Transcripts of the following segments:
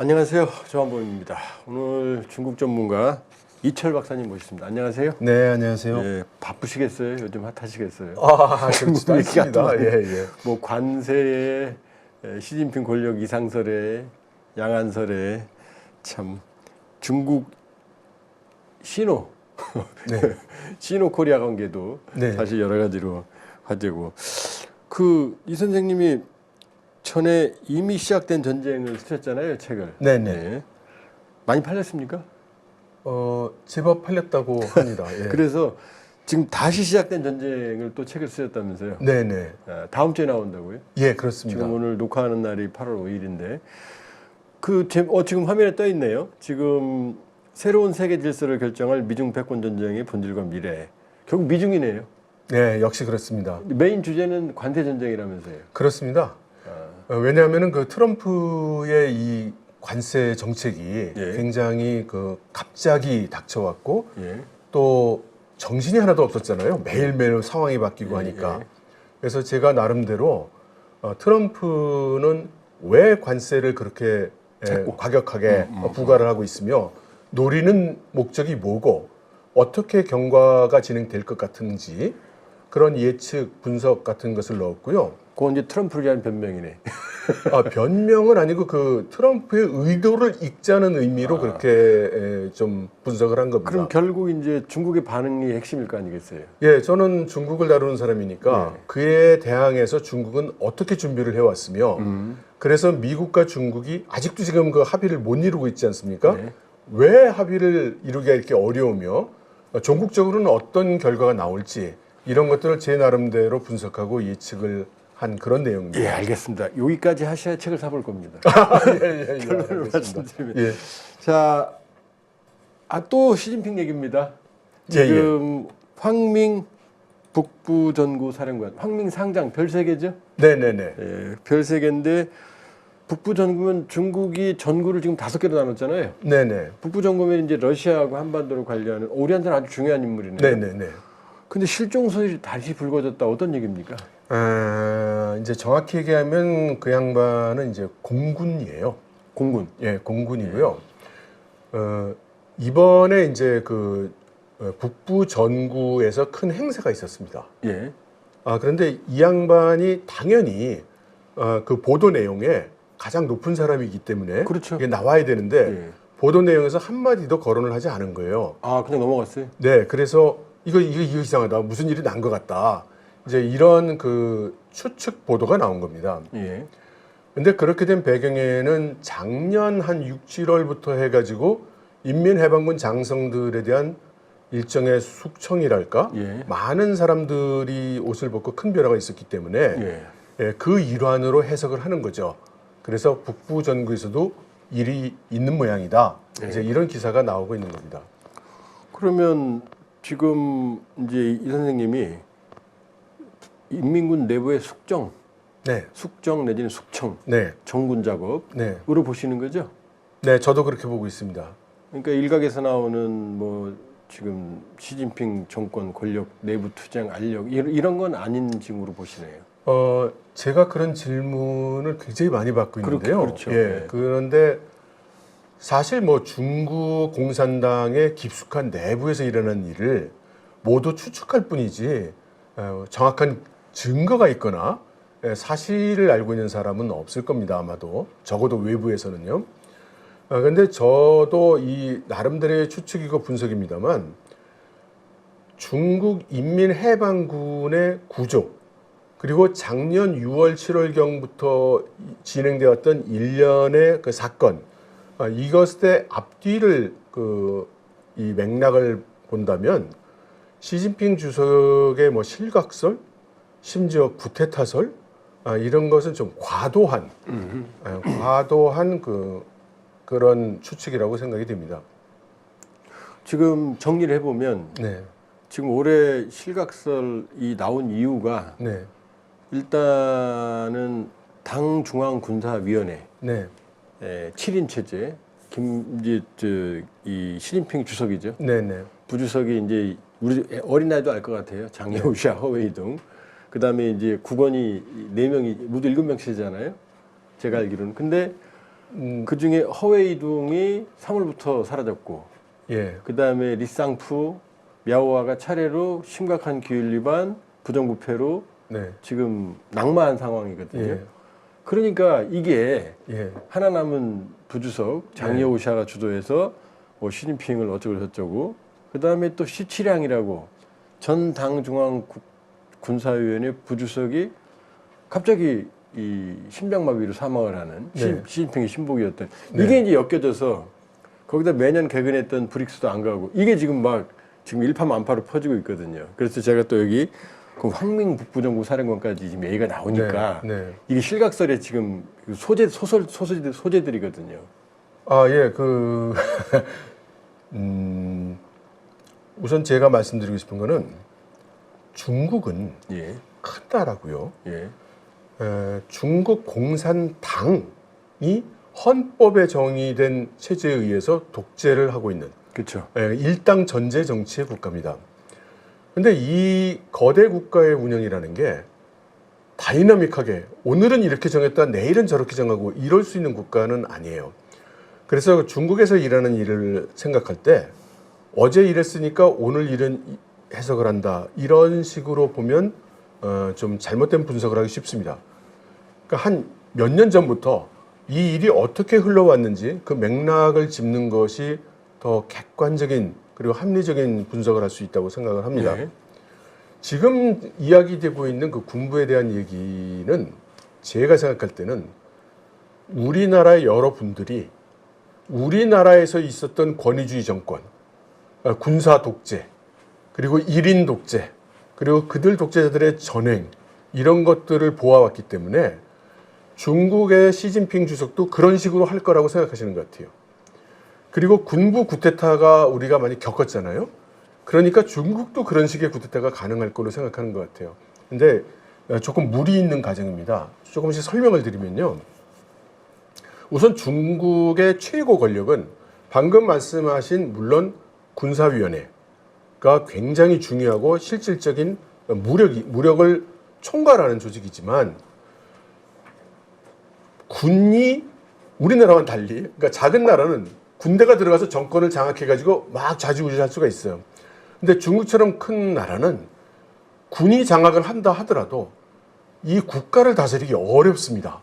안녕하세요. 조한범입니다. 오늘 중국 전문가 이철 박사님 모셨습니다. 안녕하세요. 네, 안녕하세요. 예, 바쁘시겠어요? 요즘 핫하시겠어요? 그렇지도 않습니다. 예. 뭐 관세에 시진핑 권력 이상설에 양안설에 참 중국 신호 네. 신호 코리아 관계도 네. 사실 여러 가지로 화제고 이 선생님이 전에 이미 시작된 전쟁을 쓰셨잖아요, 책을. 네네. 네. 많이 팔렸습니까? 제법 팔렸다고 합니다. 예. 그래서 지금 다시 시작된 전쟁을 또 책을 쓰셨다면서요? 네네. 다음 주에 나온다고요? 예, 그렇습니다. 지금 오늘 녹화하는 날이 8월 5일인데 지금 화면에 떠 있네요. 지금 새로운 세계 질서를 결정할 미중 패권 전쟁의 본질과 미래. 결국 미중이네요. 네, 역시 그렇습니다. 메인 주제는 관세 전쟁이라면서요. 그렇습니다. 왜냐하면은 그 트럼프의 이 관세 정책이 예. 굉장히 갑자기 닥쳐왔고 예. 또 정신이 하나도 없었잖아요. 매일매일 상황이 바뀌고 하니까. 그래서 제가 나름대로 트럼프는 왜 관세를 그렇게 과격하게 부과를 하고 있으며 노리는 목적이 뭐고 어떻게 경과가 진행될 것 같은지 그런 예측 분석 같은 것을 넣었고요. 그건 이제 트럼프를 위한 변명이네. 변명은 아니고 트럼프의 의도를 읽자는 의미로 그렇게 좀 분석을 한 겁니다. 그럼 결국 이제 중국의 반응이 핵심일 거 아니겠어요? 예, 저는 중국을 다루는 사람이니까 그에 대항해서 중국은 어떻게 준비를 해왔으며 그래서 미국과 중국이 아직도 지금 그 합의를 못 이루고 있지 않습니까? 네. 왜 합의를 이루기가 이렇게 어려우며 종국적으로는 어떤 결과가 나올지 이런 것들을 제 나름대로 분석하고 예측을 한 그런 내용입니다. 예, 알겠습니다. 여기까지 하셔야 책을 사볼 겁니다. 예, 결론을 말씀드리면. 예. 자, 또 시진핑 얘기입니다. 지금 황밍 북부 전구 사령관, 황밍 상장 별 3개죠? 네네네. 예, 별 3개인데 북부 전구면 중국이 전구를 지금 5개로 나눴잖아요. 네네. 북부 전구면 이제 러시아하고 한반도를 관리하는 우리한테는 아주 중요한 인물이네요. 네네네. 근데 실종설이 다시 불거졌다. 어떤 얘기입니까? 이제 정확히 얘기하면 그 양반은 이제 공군이에요. 공군. 예, 공군이고요. 이번에 이제 북부 전구에서 큰 행사가 있었습니다. 예. 그런데 이 양반이 당연히 그 보도 내용에 가장 높은 사람이기 때문에 그렇죠. 이게 나와야 되는데 예. 보도 내용에서 한마디도 거론을 하지 않은 거예요. 그냥 넘어갔어요? 네, 그래서 이거 이상하다. 무슨 일이 난 것 같다. 이제 이런 추측 보도가 나온 겁니다. 예. 근데 그렇게 된 배경에는 작년 한 6, 7월부터 해가지고 인민해방군 장성들에 대한 일정의 숙청이랄까? 예. 많은 사람들이 옷을 벗고 큰 변화가 있었기 때문에 그 일환으로 해석을 하는 거죠. 그래서 북부 전구에서도 일이 있는 모양이다. 이제 이런 기사가 나오고 있는 겁니다. 그러면 지금 이제 이 선생님이 인민군 내부의 숙정 내지는 숙청, 정군 작업으로 보시는 거죠? 네, 저도 그렇게 보고 있습니다. 그러니까 일각에서 나오는 지금 시진핑 정권 권력 내부 투쟁 알력 이런 건 아닌 징후로 보시네요. 제가 그런 질문을 굉장히 많이 받고 있는데요. 그렇죠. 그런데 사실 중국 공산당의 깊숙한 내부에서 일어난 일을 모두 추측할 뿐이지 정확한 증거가 있거나 사실을 알고 있는 사람은 없을 겁니다. 아마도 적어도 외부에서는요. 그런데 저도 이 나름대로의 추측이고 분석입니다만 중국 인민해방군의 구조 그리고 작년 6월 7월경부터 진행되었던 일련의 그 사건 이것의 앞뒤를 이 맥락을 본다면 시진핑 주석의 실각설 심지어 구테타설 이런 것은 좀 과도한 그런 추측이라고 생각이 됩니다. 지금 정리를 해보면 지금 올해 실각설이 나온 이유가 일단은 당 중앙군사위원회 7인 체제 이 시진핑 주석이죠. 부주석이 이제 우리 어린아이도 알 것 같아요. 장여우샤, 허웨이동. 그다음에 이제 국원이 4명이 모두 7명씩이잖아요. 제가 알기로는. 근데 그 중에 허웨이둥이 3월부터 사라졌고, 예, 그 다음에 리쌍푸, 미아오아가 차례로 심각한 기율 위반, 부정부패로 네, 지금 낙마한 상황이거든요. 예, 그러니까 이게 예, 하나 남은 부주석 장여우샤가 주도해서 뭐 시진핑을 어쩌고 저쩌고, 그 다음에 또 시치량이라고 전 당중앙 군사위원회 부주석이 갑자기 이 심장마비로 사망을 하는 네. 시진핑의 신복이었던 네. 이게 이제 엮여져서 거기다 매년 개근했던 브릭스도 안 가고 이게 지금 막 지금 일파만파로 퍼지고 있거든요. 그래서 제가 또 여기 그 황민 북부정부 사령관까지 지금 얘기가 나오니까 네, 네. 이게 실각설의 지금 소재들이거든요. 아, 예, 우선 제가 말씀드리고 싶은 거는 중국은 예, 큰 나라고요. 예, 중국 공산당이 헌법에 정의된 체제에 의해서 독재를 하고 있는 그렇죠. 일당 전제 정치의 국가입니다. 근데 이 거대 국가의 운영이라는 게 다이나믹하게 오늘은 이렇게 정했다 내일은 저렇게 정하고 이럴 수 있는 국가는 아니에요. 그래서 중국에서 일하는 일을 생각할 때 어제 이랬으니까 오늘 일은 해석을 한다. 이런 식으로 보면 좀 잘못된 분석을 하기 쉽습니다. 그러니까 한 몇 년 전부터 이 일이 어떻게 흘러왔는지 그 맥락을 짚는 것이 더 객관적인 그리고 합리적인 분석을 할 수 있다고 생각을 합니다. 예. 지금 이야기되고 있는 그 군부에 대한 얘기는 제가 생각할 때는 우리나라의 여러분들이 우리나라에서 있었던 권위주의 정권, 군사 독재, 그리고 1인 독재, 그리고 그들 독재자들의 전횡 이런 것들을 보아왔기 때문에 중국의 시진핑 주석도 그런 식으로 할 거라고 생각하시는 것 같아요. 그리고 군부 쿠데타가 우리가 많이 겪었잖아요. 그러니까 중국도 그런 식의 쿠데타가 가능할 거로 생각하는 것 같아요. 근데 조금 무리 있는 가정입니다. 조금씩 설명을 드리면요. 우선 중국의 최고 권력은 방금 말씀하신 물론 군사위원회가 굉장히 중요하고 실질적인 무력을 총괄하는 조직이지만 군이 우리나라와는 달리 그러니까 작은 나라는 군대가 들어가서 정권을 장악해가지고 막 좌지우지할 수가 있어요. 근데 중국처럼 큰 나라는 군이 장악을 한다 하더라도 이 국가를 다스리기 어렵습니다.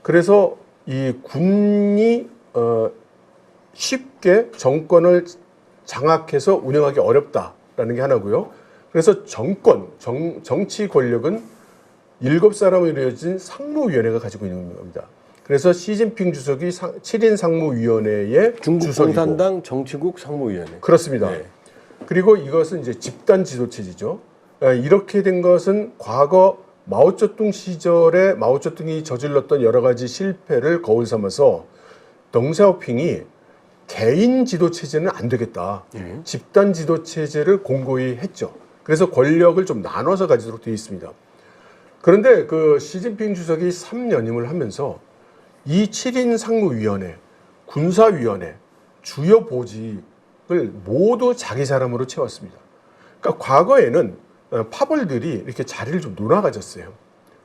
그래서 이 군이 쉽게 정권을 장악해서 운영하기 어렵다라는 게 하나고요. 그래서 정치 권력은 7사람으로 이루어진 상무위원회가 가지고 있는 겁니다. 그래서 시진핑 주석이 7인 상무위원회의 중국 주석이고 공산당 정치국 상무위원회. 그렇습니다. 네. 그리고 이것은 이제 집단 지도 체제죠. 이렇게 된 것은 과거 마오쩌둥 시절에 마오쩌둥이 저질렀던 여러 가지 실패를 거울 삼아서 덩샤오핑이 개인 지도 체제는 안 되겠다. 집단 지도 체제를 공고히 했죠. 그래서 권력을 좀 나눠서 가지도록 되어 있습니다. 그런데 그 시진핑 주석이 3연임을 하면서 이 7인 상무위원회, 군사위원회, 주요 보직을 모두 자기 사람으로 채웠습니다. 그러니까 과거에는 파벌들이 이렇게 자리를 좀 놓아가졌어요.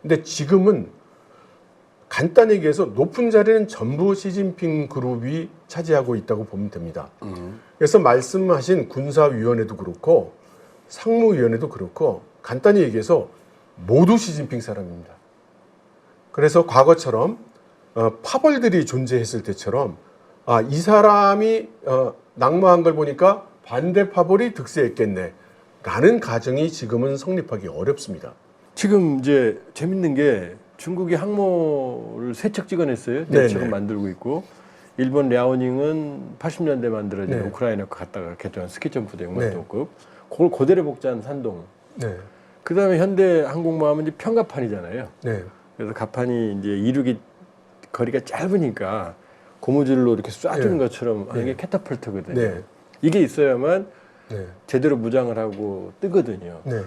근데 지금은 간단히 얘기해서 높은 자리는 전부 시진핑 그룹이 차지하고 있다고 보면 됩니다. 그래서 말씀하신 군사위원회도 그렇고 상무위원회도 그렇고 간단히 얘기해서 모두 시진핑 사람입니다. 그래서 과거처럼 파벌들이 존재했을 때처럼 이 사람이 낙마한 걸 보니까 반대 파벌이 득세했겠네 라는 가정이 지금은 성립하기 어렵습니다. 지금 이제 재밌는 게 중국이 항모를 3척 찍어냈어요. 4척은 만들고 있고 일본 랴오닝은 80년대 만들어진 네. 우크라이나 갔다가 개조한 스키점프 영만도급 그걸 그대로 복제한 산동. 네. 그 다음에 현대 항공모 하면 이제 평갑판이잖아요. 네. 그래서 갑판이 이제 이륙이 거리가 짧으니까 고무줄로 이렇게 쏴주는 네. 것처럼 하는 게 네. 캐터펄트거든요. 네. 이게 있어야만 네. 제대로 무장을 하고 뜨거든요. 네.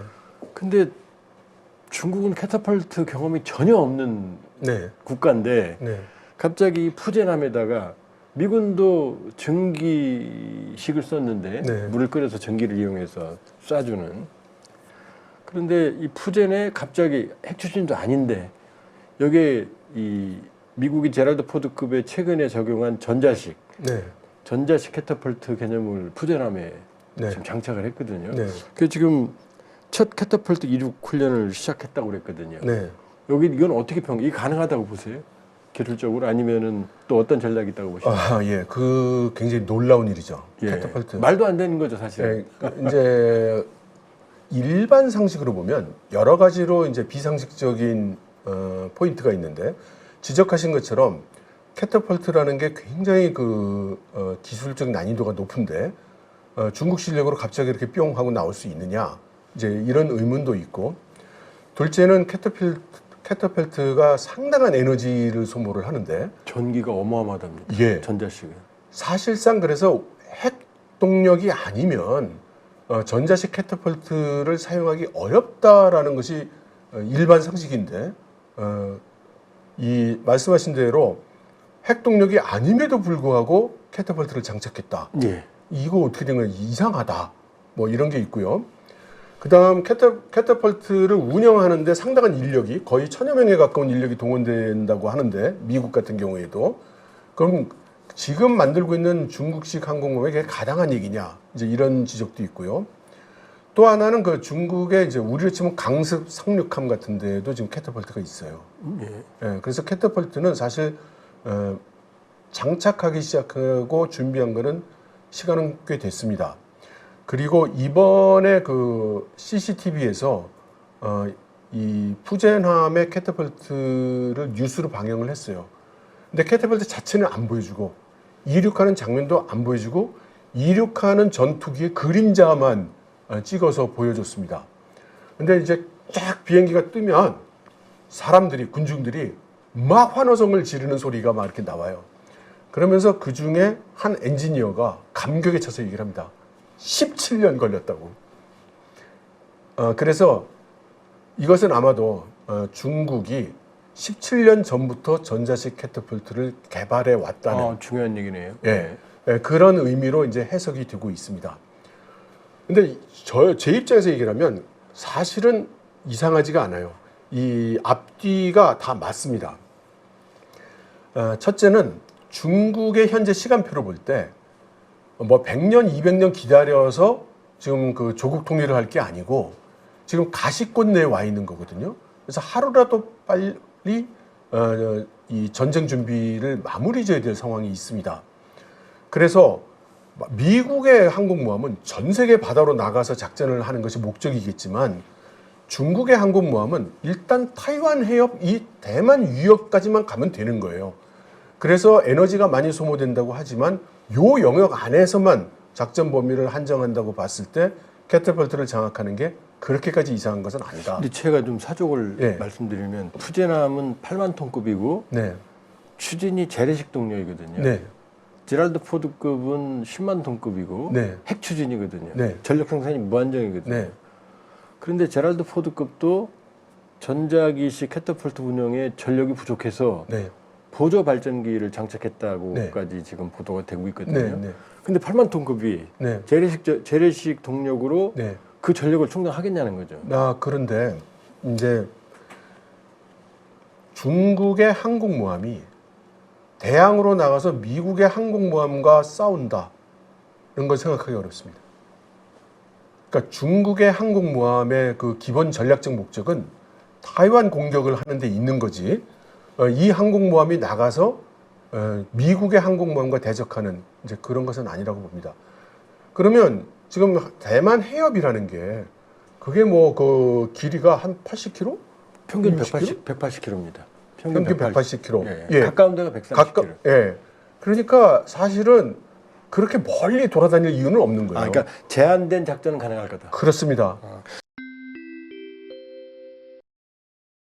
근데 중국은 캐터펄트 경험이 전혀 없는 네. 국가인데 네. 갑자기 푸젠함에다가 미군도 전기식을 썼는데 네. 물을 끓여서 전기를 이용해서 쏴주는 그런데 이 푸젠에 갑자기 핵추진도 아닌데 여기에 이 미국이 제랄드 포드급에 최근에 적용한 전자식 네. 캐터펄트 개념을 푸젠함에 네. 지금 장착을 했거든요. 네. 그 지금 첫 캐터펄트 이륙 훈련을 시작했다고 그랬거든요. 네. 여기 이건 어떻게 이게 가능하다고 보세요? 기술적으로 아니면은 또 어떤 전략이 있다고 보시나요? 아, 예. 그 굉장히 놀라운 일이죠. 예. 캐터펄트. 말도 안 되는 거죠, 사실. 예, 이제 일반 상식으로 보면 여러 가지로 이제 비상식적인 포인트가 있는데 지적하신 것처럼 캐터펄트라는 게 굉장히 기술적 난이도가 높은데 중국 실력으로 갑자기 이렇게 뿅 하고 나올 수 있느냐 이제 이런 의문도 있고 둘째는 캐터펄트가 상당한 에너지를 소모를 하는데 전기가 어마어마하답니다. 예. 전자식은. 사실상 그래서 핵 동력이 아니면 전자식 캐터펄트를 사용하기 어렵다라는 것이 일반 상식인데 이 말씀하신 대로 핵 동력이 아님에도 불구하고 캐터펄트를 장착했다. 예. 이거 어떻게 된 거야? 이상하다. 뭐 이런 게 있고요. 그다음 캐터펄트를 운영하는데 상당한 인력이 거의 1000여 명에 가까운 인력이 동원된다고 하는데 미국 같은 경우에도 그럼 지금 만들고 있는 중국식 항공모함이 그게 가당한 얘기냐 이제 이런 지적도 있고요. 또 하나는 그 중국의 이제 우리로 치면 강습 상륙함 같은 데에도 지금 캐터펄트가 있어요. 예. 예, 그래서 캐터펄트는 사실 장착하기 시작하고 준비한 거는 시간은 꽤 됐습니다. 그리고 이번에 그 CCTV에서 이 푸젠함의 캐터펄트를 뉴스로 방영을 했어요. 근데 캐터펄트 자체는 안 보여주고 이륙하는 장면도 안 보여주고 이륙하는 전투기의 그림자만 찍어서 보여줬습니다. 근데 이제 쫙 비행기가 뜨면 사람들이 군중들이 막 환호성을 지르는 소리가 막 이렇게 나와요. 그러면서 그 중에 한 엔지니어가 감격에 차서 얘기를 합니다. 17년 걸렸다고. 그래서 이것은 아마도 중국이 17년 전부터 전자식 캐터펄트를 개발해 왔다는 중요한 얘기네요. 예, 그런 의미로 이제 해석이 되고 있습니다. 근데 제 입장에서 얘기를 하면 사실은 이상하지가 않아요. 이 앞뒤가 다 맞습니다. 첫째는 중국의 현재 시간표를 볼 때 뭐 100년, 200년 기다려서 지금 그 조국 통일을 할 게 아니고 지금 가시권 내에 와 있는 거거든요. 그래서 하루라도 빨리 이 전쟁 준비를 마무리 지어야 될 상황이 있습니다. 그래서 미국의 항공모함은 전 세계 바다로 나가서 작전을 하는 것이 목적이겠지만 중국의 항공모함은 일단 타이완 해협 이 대만 위협까지만 가면 되는 거예요. 그래서 에너지가 많이 소모된다고 하지만 요 영역 안에서만 작전 범위를 한정한다고 봤을 때 캐터펄트를 장악하는 게 그렇게까지 이상한 것은 아니다. 근데 제가 좀 사족을 말씀드리면 푸젠함은 8만 톤급이고 네. 추진이 재래식 동력이거든요. 네. 제랄드 포드급은 10만 톤급이고 네. 핵 추진이거든요. 네. 전력 생산이 무한정이거든요. 네. 그런데 제랄드 포드급도 전자기식 캐터펄트 운영에 전력이 부족해서 네. 보조 발전기를 장착했다고까지 지금 보도가 되고 있거든요. 네. 네. 근데 8만 톤급이 네. 재래식 동력으로 네. 그 전력을 충당하겠냐는 거죠. 그런데 이제 중국의 항공모함이 대양으로 나가서 미국의 항공모함과 싸운다 이런 걸 생각하기 어렵습니다. 그러니까 중국의 항공모함의 그 기본 전략적 목적은 타이완 공격을 하는 데 있는 거지 이 항공모함이 나가서 미국의 항공모함과 대적하는 이제 그런 것은 아니라고 봅니다. 그러면 지금 대만 해협이라는 게 그게 뭐 그 길이가 한 80km? 평균 180km입니다. 평균 180km. 예. 예. 가까운 데가 130km. 예. 그러니까 사실은 그렇게 멀리 돌아다닐 이유는 없는 거예요. 그러니까 제한된 작전은 가능할 거다. 그렇습니다.